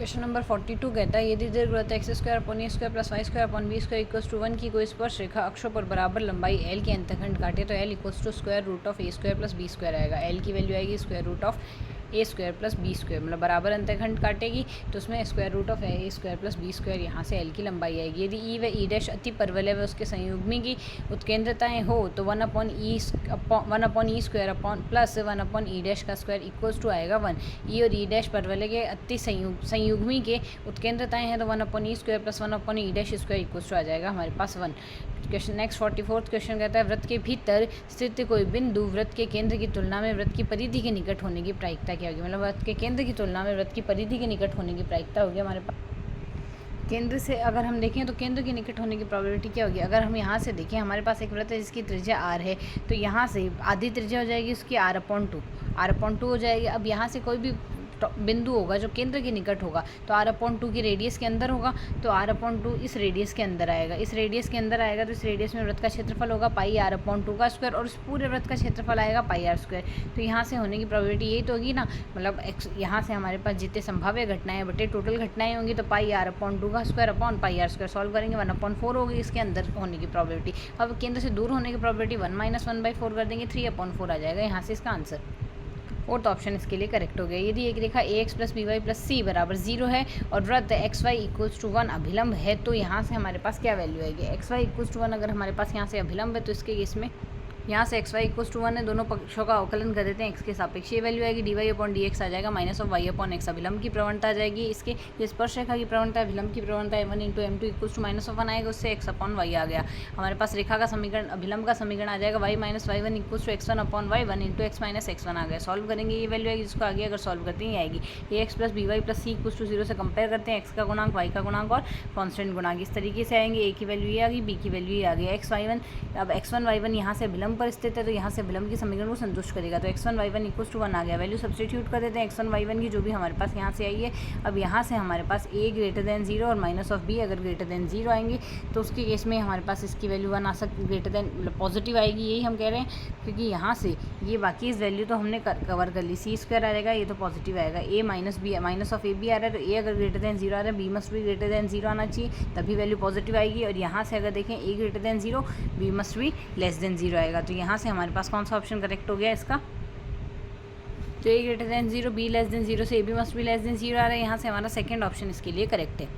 Question number 42 कहता है यदि दीर्घवृत्त x square upon a square plus y square upon b square equals to 1 की कोई स्पर्श रेखा अक्षों पर बराबर लंबाई एल के अंतखंड काटे तो l equals to square root of a square plus b square आएगा। एल की वैल्यू आएगी square root of a square plus b square, मतलब बराबर अंतखंड काटेगी तो उसमें square root of a square plus b square यहाँ से एल की लंबाई आएगी। यदि ई व ई डैश अति परवलय व उसके संयुग्मी की उत्केंद्रताएं हो तो 1 upon e square upon plus 1 upon e dash का स्क्वायर इक्वल्स टू आएगा 1। ई और ई डैश परवलय के अति संयुग्मी के उत्केंद्रताएं हैं तो 1 upon e square plus 1 upon e dash square equals to आ जाएगा हमारे पास 1। क्वेश्चन नेक्स्ट 44 क्वेश्चन कहता है वृत्त के भीतर स्थित कोई बिंदु वृत्त के केंद्र की तुलना में वृत्त की परिधि के निकट होने की प्रायिकता क्या होगी, मतलब वृत्त के केंद्र की तुलना में वृत्त की परिधि के निकट होने की प्रायिकता होगी हमारे पास। केंद्र से अगर हम देखें तो केंद्र के निकट होने की प्रोबेबिलिटी क्या होगी। अगर हम यहाँ से देखें हमारे पास एक वृत्त है जिसकी त्रिज्या r है, तो यहाँ से आधी त्रिज्या हो जाएगी उसकी r/2 हो जाएगी। अब यहाँ से कोई भी बिंदु होगा जो केंद्र के निकट होगा तो r/2 की रेडियस के अंदर होगा, तो r/2 इस रेडियस के अंदर आएगा। इस रेडियस के अंदर आएगा तो इस रेडियस में वृत्त का क्षेत्रफल होगा पाई r/2 का स्क्वायर और इस पूरे वृत्त का क्षेत्रफल आएगा पाई r स्क्वायर। तो यहाँ से होने की प्रोबेबिलिटी यही तो होगी ना, मतलब यहाँ से हमारे पास जितने संभाव्य घटनाएं बटे टोटल घटनाएं होंगी तो पाई r/2 का square upon pi r square solve करेंगे 1/4 होगी इसके अंदर होने की प्रोबेबिलिटी। अब केंद्र से दूर होने की प्रोबेबिलिटी 1 - 1/4 कर देंगे 3/4 आ जाएगा यहाँ से इसका आंसर। फोर्थ ऑप्शन इसके लिए करेक्ट हो गया। यदि एक रेखा ax प्लस by प्लस सी बराबर 0 है और वृत्त xy इक्वल्स टू 1 अभिलंब है तो यहाँ से हमारे पास क्या वैल्यू आएगी। xy इक्वल्स टू 1 अगर हमारे पास यहाँ से अभिलंब है तो इसके केस में यहाँ से xy इक्वल्स टू 1 है, दोनों पक्षों का अवकलन कर देते हैं x के सापेक्ष। ये वैल्यू आएगी dy अपॉन dx आ जाएगा minus of y upon x। अभिलंब की प्रवणता आ जाएगी इसके, ये स्पर्श रेखा की प्रवणता अभिलंब की प्रवणता m1 × m2 equals to minus of 1 आएगा, उससे x अपॉन y आ गया। हमारे पास रेखा का समीकरण अभिलंब का समीकरण आ जाएगा y minus y1 equals to x1 upon y1 × x minus x1 आ गया। सॉल्व करेंगे ये वैल्यू आएगी, जिसको आगे अगर सॉल्व करते हैं आएगी ax plus by plus c equals to 0 से कंपेयर करते हैं x का गुणांक y का गुणांक और कॉन्स्टेंट गुणांक इस तरीके से आएंगे। a की वैल्यू ये आ गई, b की वैल्यू ये आ गई। अब x1 y1 यहाँ से अभिलंब पर स्थित है तो यहाँ से अभिलंब की समीकरण को संतुष्ट करेगा, तो x1 y1 इक्वल्स टू 1 आ गया। वैल्यू सब्स्टिट्यूट कर देते हैं x1 y1 की जो भी हमारे पास यहाँ से आई है। अब यहाँ से हमारे पास a ग्रेटर देन 0 और माइनस ऑफ b अगर ग्रेटर देन 0 आएंगे तो उसके केस में हमारे पास इसकी वैल्यू 1 आ सकती, ग्रेटर देन मतलब पॉजिटिव आएगी, यही हम कह रहे हैं। क्योंकि यहाँ से ये बाकी इस वैल्यू तो हमने कवर कर ली, सी स्क्वायर आ जाएगा, ये तो पॉजिटिव आएगा। a minus b minus of a b आ रहा है तो a अगर ग्रेटर देन 0 आ रहा है b मस्ट भी ग्रेटर देन 0 आना चाहिए, तभी वैल्यू पॉजिटिव आएगी। और यहाँ से अगर देखें a greater than 0 b must भी लेस देन 0 आएगा, तो यहाँ से हमारे पास कौन सा ऑप्शन करेक्ट हो गया इसका। तो a greater than 0 b less than 0 से a b मस्ट भी लेस देन 0 आ रहा है, यहाँ से हमारा सेकंड ऑप्शन इसके लिए करेक्ट है।